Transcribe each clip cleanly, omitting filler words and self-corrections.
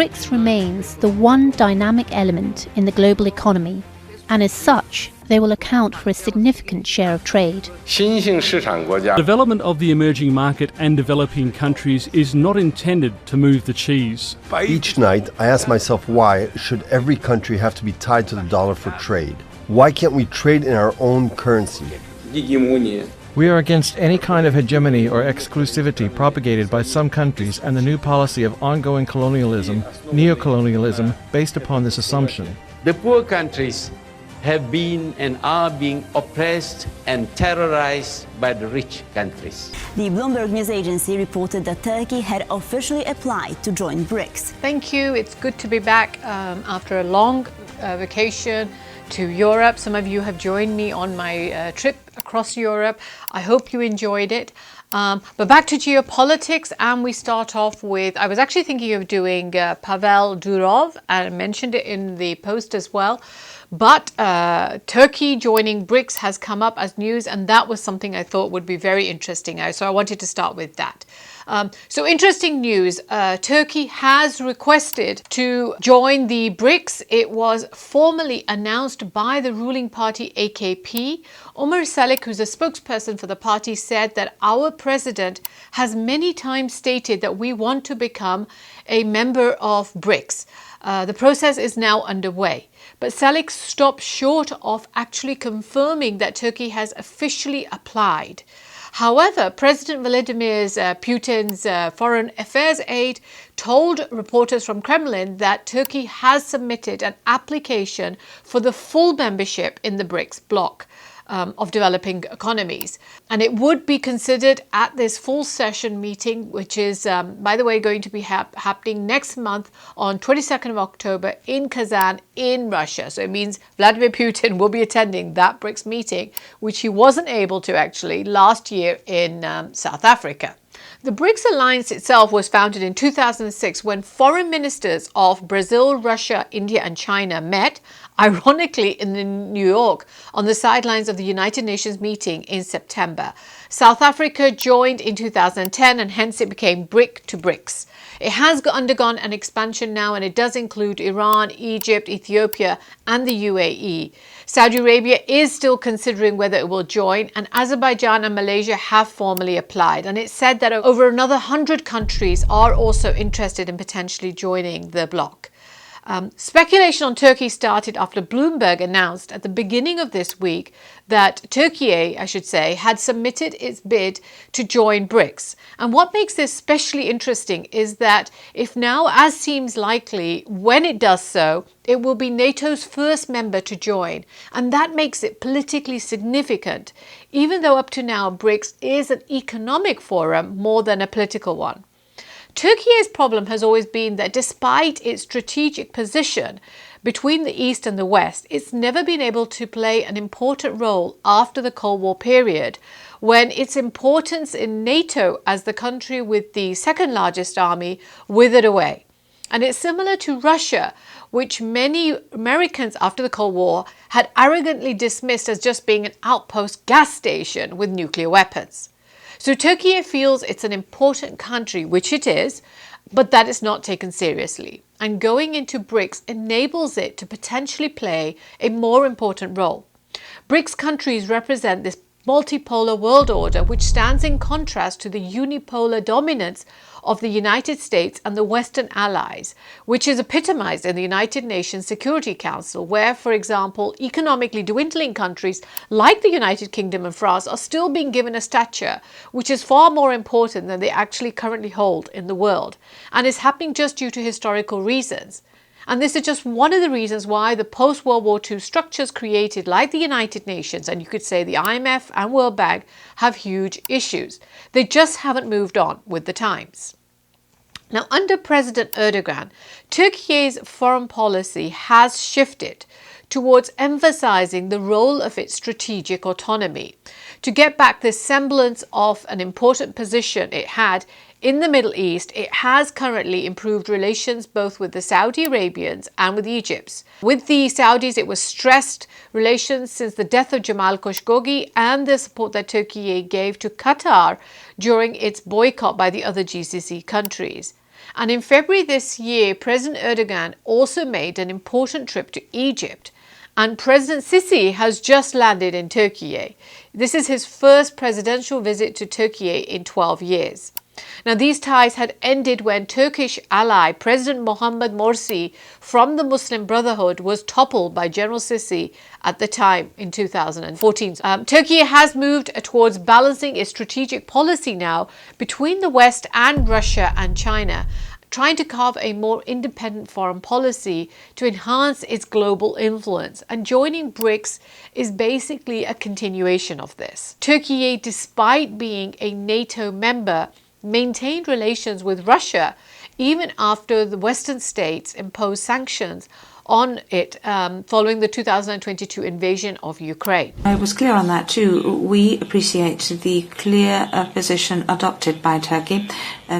BRICS remains the one dynamic element in the global economy, and as such, they will account for a significant share of trade. Development of the emerging market and developing countries is not intended to move the cheese. Each night, I ask myself, why should every country have to be tied to the dollar for trade? Why can't we trade in our own currency? We are against any kind of hegemony or exclusivity propagated by some countries and the new policy of ongoing colonialism, neocolonialism, based upon this assumption. The poor countries have been and are being oppressed and terrorized by the rich countries. The Bloomberg news agency reported that Turkey had officially applied to join BRICS. Thank you. It's good to be back after a long vacation to Europe. Some of you have joined me on my trip across Europe. I hope you enjoyed it. But back to geopolitics, and we start off with, I was actually thinking of doing Pavel Durov, and I mentioned it in the post as well. But Turkey joining BRICS has come up as news, and that was something I thought would be very interesting. So I wanted to start with that. So interesting news, Turkey has requested to join the BRICS. It was formally announced by the ruling party AKP. Umar Salik, who's a spokesperson for the party, said that our president has many times stated that we want to become a member of BRICS. The process is now underway. But Salik stopped short of actually confirming that Turkey has officially applied. However, President Vladimir Putin's foreign affairs aide told reporters from Kremlin that Turkey has submitted an application for the full membership in the BRICS bloc of developing economies. And it would be considered at this full session meeting, which is, by the way, going to be happening next month on 22nd of October in Kazan in Russia. So it means Vladimir Putin will be attending that BRICS meeting, which he wasn't able to actually last year in South Africa. The BRICS alliance itself was founded in 2006 when foreign ministers of Brazil, Russia, India and China met, ironically in New York, on the sidelines of the United Nations meeting in September. South Africa joined in 2010 and hence it became BRIC to BRICS. It has undergone an expansion now, and it does include Iran, Egypt, Ethiopia and the UAE. Saudi Arabia is still considering whether it will join, and Azerbaijan and Malaysia have formally applied. And it's said that over another 100 countries are also interested in potentially joining the bloc. Speculation on Turkey started after Bloomberg announced at the beginning of this week that Turkey, I should say, had submitted its bid to join BRICS. And what makes this especially interesting is that if now, as seems likely, when it does so, it will be NATO's first member to join. And that makes it politically significant, even though up to now BRICS is an economic forum more than a political one. Turkey's problem has always been that despite its strategic position between the East and the West, it's never been able to play an important role after the Cold War period, when its importance in NATO as the country with the second largest army withered away. And it's similar to Russia, which many Americans after the Cold War had arrogantly dismissed as just being an outpost gas station with nuclear weapons. So Turkey feels it's an important country, which it is, but that is not taken seriously. And going into BRICS enables it to potentially play a more important role. BRICS countries represent this multipolar world order, which stands in contrast to the unipolar dominance of the United States and the Western allies, which is epitomized in the United Nations Security Council, where, for example, economically dwindling countries like the United Kingdom and France are still being given a stature which is far more important than they actually currently hold in the world, and is happening just due to historical reasons. And this is just one of the reasons why the post-World War II structures created like the United Nations, and you could say the IMF and World Bank, have huge issues. They just haven't moved on with the times. Now, under President Erdogan, Turkey's foreign policy has shifted towards emphasizing the role of its strategic autonomy to get back this semblance of an important position it had in the Middle East. It has currently improved relations both with the Saudi Arabians and with Egypt. With the Saudis, it was stressed relations since the death of Jamal Khashoggi and the support that Turkey gave to Qatar during its boycott by the other GCC countries. And in February this year, President Erdogan also made an important trip to Egypt. And President Sisi has just landed in Turkey. This is his first presidential visit to Turkey in 12 years. Now, these ties had ended when Turkish ally President Mohamed Morsi from the Muslim Brotherhood was toppled by General Sisi at the time in 2014. Turkey has moved towards balancing its strategic policy now between the West and Russia and China, trying to carve a more independent foreign policy to enhance its global influence. And joining BRICS is basically a continuation of this. Turkey, despite being a NATO member, maintained relations with Russia even after the Western states imposed sanctions on it following the 2022 invasion of Ukraine. I was clear on that too. We appreciate the clear position adopted by Turkey.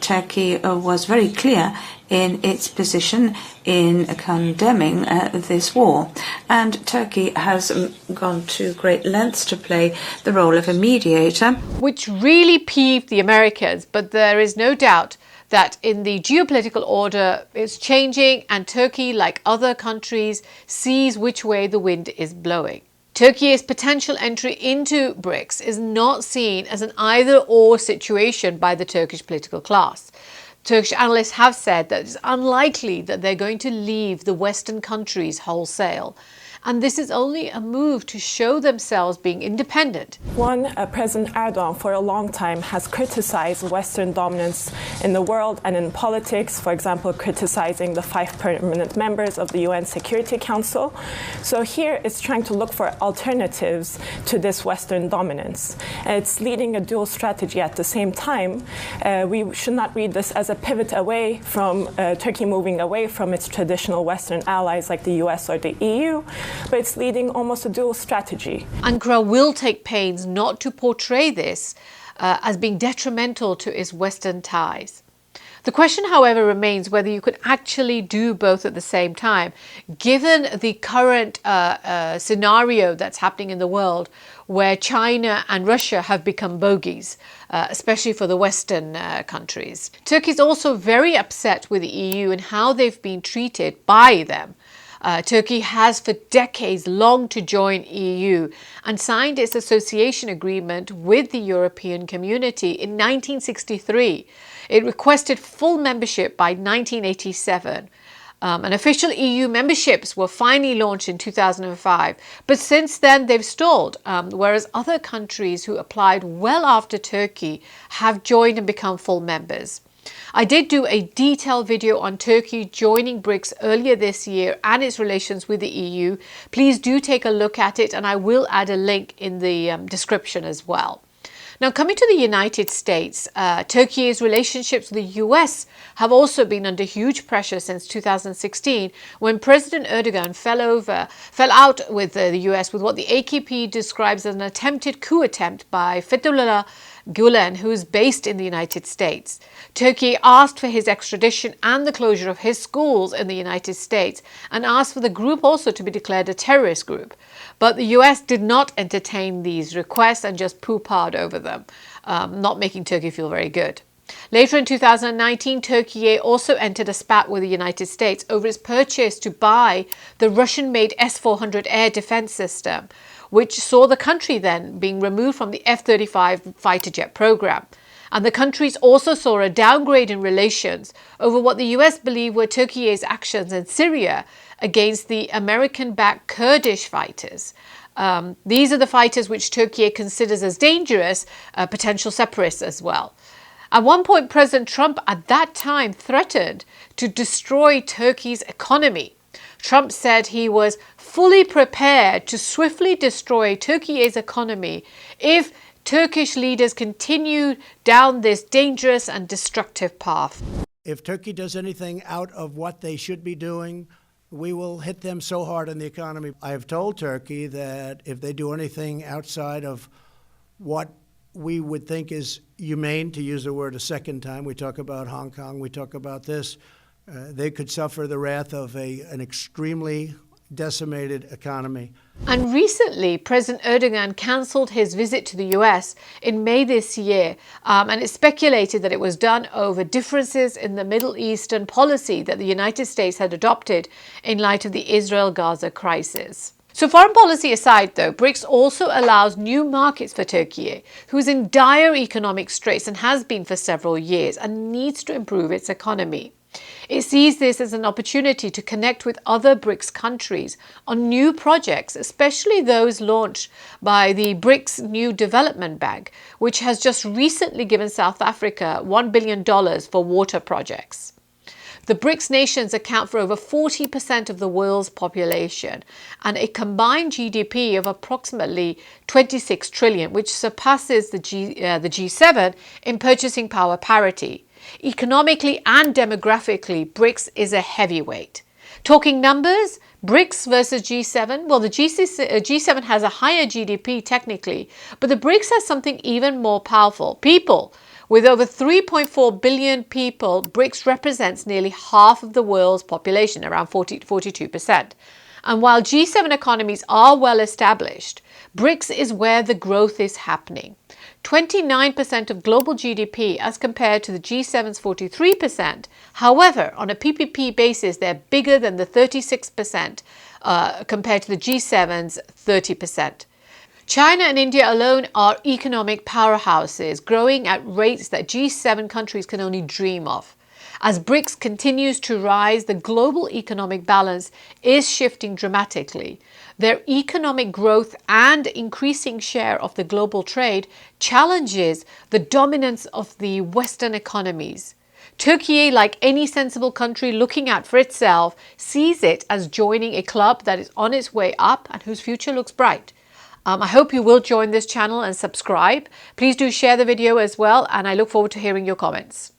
Turkey was very clear in its position in condemning this war. And Turkey has gone to great lengths to play the role of a mediator. Which really peeved the Americans, but there is no doubt that in the geopolitical order is changing, and Turkey, like other countries, sees which way the wind is blowing. Turkey's potential entry into BRICS is not seen as an either-or situation by the Turkish political class. Turkish analysts have said that it's unlikely that they're going to leave the Western countries wholesale. And this is only a move to show themselves being independent. President Erdogan for a long time has criticized Western dominance in the world and in politics, for example, criticizing the 5 permanent members of the UN Security Council. So here it's trying to look for alternatives to this Western dominance. It's leading a dual strategy at the same time. We should not read this as a pivot away from Turkey moving away from its traditional Western allies like the US or the EU, but it's leading almost a dual strategy. Ankara will take pains not to portray this as being detrimental to its Western ties. The question, however, remains whether you could actually do both at the same time, given the current scenario that's happening in the world, where China and Russia have become bogeys, especially for the Western countries. Turkey is also very upset with the EU and how they've been treated by them. Turkey has for decades longed to join EU and signed its association agreement with the European Community in 1963. It requested full membership by 1987. And official EU memberships were finally launched in 2005. But since then, they've stalled, whereas other countries who applied well after Turkey have joined and become full members. I did do a detailed video on Turkey joining BRICS earlier this year and its relations with the EU. Please do take a look at it, and I will add a link in the description as well. Now, coming to the United States, Turkey's relationships with the US have also been under huge pressure since 2016, when President Erdogan fell out with the US with what the AKP describes as an attempted coup attempt by Fethullah Gulen, who is based in the United States. Turkey asked for his extradition and the closure of his schools in the United States, and asked for the group also to be declared a terrorist group. But the US did not entertain these requests and just poo-pahhed over them, not making Turkey feel very good. Later in 2019, Turkey also entered a spat with the United States over its purchase to buy the Russian-made S-400 air defense system, which saw the country then being removed from the F-35 fighter jet program. And the countries also saw a downgrade in relations over what the US believed were Turkey's actions in Syria against the American-backed Kurdish fighters. These are the fighters which Turkey considers as dangerous, potential separatists as well. At one point, President Trump at that time threatened to destroy Turkey's economy. Trump said he was fully prepared to swiftly destroy Turkey's economy if Turkish leaders continued down this dangerous and destructive path. If Turkey does anything out of what they should be doing, we will hit them so hard on the economy. I have told Turkey that if they do anything outside of what we would think is humane, to use the word a second time, we talk about Hong Kong, we talk about this, they could suffer the wrath of an extremely decimated economy. And recently, President Erdogan cancelled his visit to the US in May this year, and it's speculated that it was done over differences in the Middle Eastern policy that the United States had adopted in light of the Israel-Gaza crisis. So foreign policy aside, though, BRICS also allows new markets for Turkey, who is in dire economic straits and has been for several years and needs to improve its economy. It sees this as an opportunity to connect with other BRICS countries on new projects, especially those launched by the BRICS New Development Bank, which has just recently given South Africa $1 billion for water projects. The BRICS nations account for over 40% of the world's population and a combined GDP of approximately 26 trillion, which surpasses the G7 in purchasing power parity. Economically and demographically, BRICS is a heavyweight. Talking numbers, BRICS versus G7, well, the G7 has a higher GDP technically, but the BRICS has something even more powerful: people. With over 3.4 billion people, BRICS represents nearly half of the world's population, around 42%. And while G7 economies are well established, BRICS is where the growth is happening. 29% of global GDP as compared to the G7's 43%. However, on a PPP basis, they're bigger than the 36% compared to the G7's 30%. China and India alone are economic powerhouses, growing at rates that G7 countries can only dream of. As BRICS continues to rise, the global economic balance is shifting dramatically. Their economic growth and increasing share of the global trade challenges the dominance of the Western economies. Turkey, like any sensible country looking out for itself, sees it as joining a club that is on its way up and whose future looks bright. I hope you will join this channel and subscribe. Please do share the video as well, and I look forward to hearing your comments.